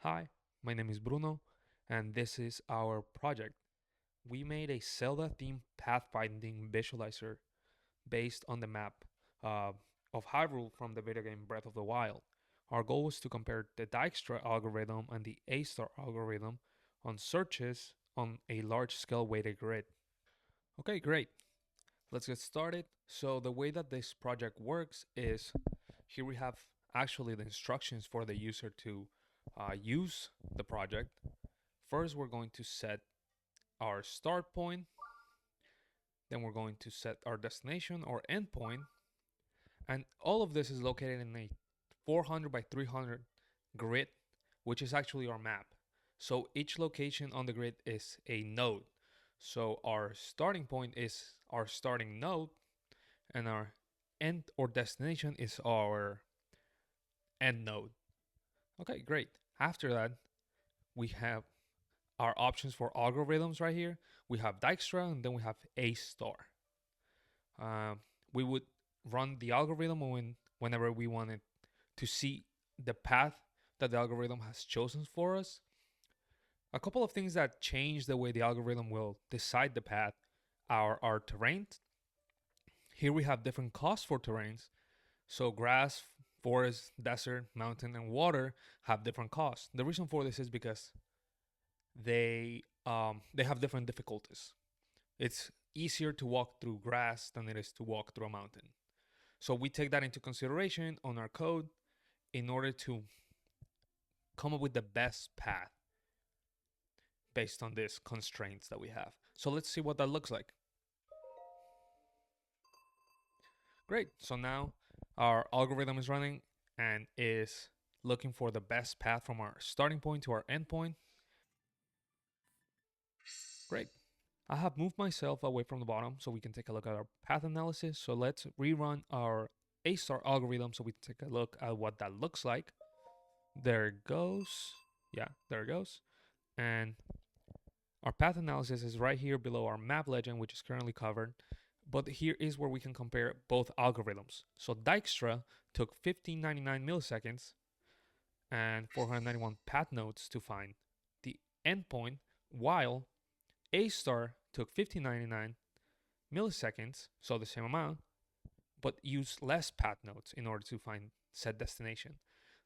Hi, my name is Bruno, and this is our project. We made a Zelda themed pathfinding visualizer based on the map uh, of Hyrule from the video game Breath of the Wild. Our goal was to compare the Dijkstra algorithm and the A star algorithm on searches on a large scale weighted grid. Okay, great. Let's get started. So, the way that this project works is here we have actually the instructions for the user to use the project. First, we're going to set our start point, then we're going to set our destination or endpoint, and all of this is located in a 400 by 300 grid, which is actually our map. So each location on the grid is a node. So our starting point is our starting node, and our end or destination is our end node. Okay, great. After that, we have our options for algorithms right here. We have Dijkstra and then we have A star. We would run the algorithm whenever we wanted to see the path that the algorithm has chosen for us. A couple of things that change the way the algorithm will decide the path are our terrain. Here we have different costs for terrains. So grass, forest, desert, mountain, and water have different costs. The reason for this is because they have different difficulties. It's easier to walk through grass than it is to walk through a mountain. So we take that into consideration on our code in order to come up with the best path based on these constraints that we have. So let's see what that looks like. Great. So now our algorithm is running and is looking for the best path from our starting point to our endpoint. Great. I have moved myself away from the bottom so we can take a look at our path analysis. So let's rerun our A star algorithm so we can take a look at what that looks like. There it goes. Yeah, there it goes. And our path analysis is right here below our map legend, which is currently covered. But here is where we can compare both algorithms. So Dijkstra took 1599 milliseconds and 491 path nodes to find the endpoint, while A star took 1599 milliseconds, so the same amount, but used less path nodes in order to find said destination.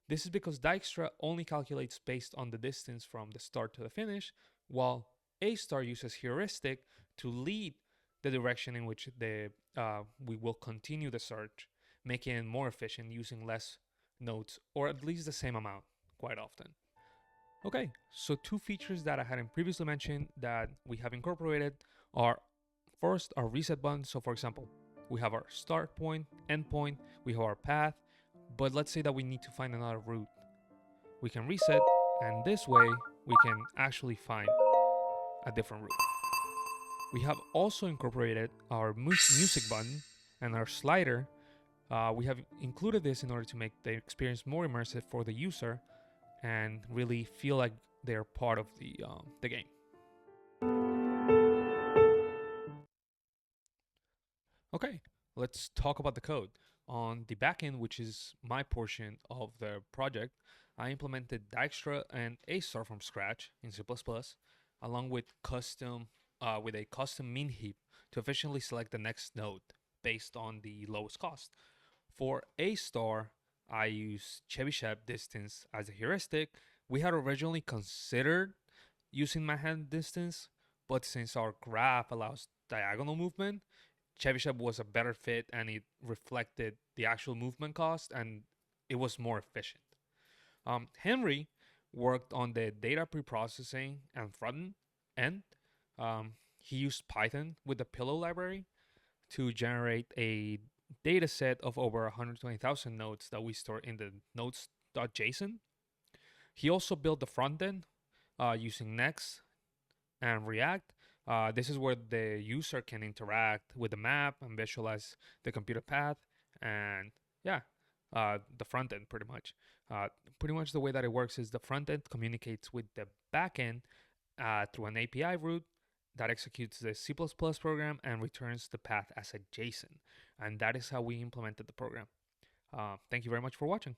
This is because Dijkstra only calculates based on the distance from the start to the finish, while A star uses heuristic to lead the direction in which we will continue the search, making it more efficient using less nodes, or at least the same amount quite often. Okay, so two features that I hadn't previously mentioned that we have incorporated are first our reset button. So for example, we have our start point, end point, we have our path, but let's say that we need to find another route. We can reset, and this way we can actually find a different route. We have also incorporated our music button and our slider. We have included this in order to make the experience more immersive for the user and really feel like they're part of the game. Okay, let's talk about the code. On the backend, which is my portion of the project, I implemented Dijkstra and A star from scratch in C++, along with a custom min heap to efficiently select the next node based on the lowest cost. For A star, I use Chebyshev distance as a heuristic. We had originally considered using Manhattan distance, but since our graph allows diagonal movement, Chebyshev was a better fit and it reflected the actual movement cost and it was more efficient. Henry worked on the data preprocessing and front end. He used Python with the Pillow library to generate a data set of over 120,000 nodes that we store in the nodes.json. He also built the front end using Next and React. This is where the user can interact with the map and visualize the computer path. And yeah, the front end pretty much. Pretty much the way that it works is the front end communicates with the back end through an API route that executes the C++ program and returns the path as a JSON. And that is how we implemented the program. Thank you very much for watching.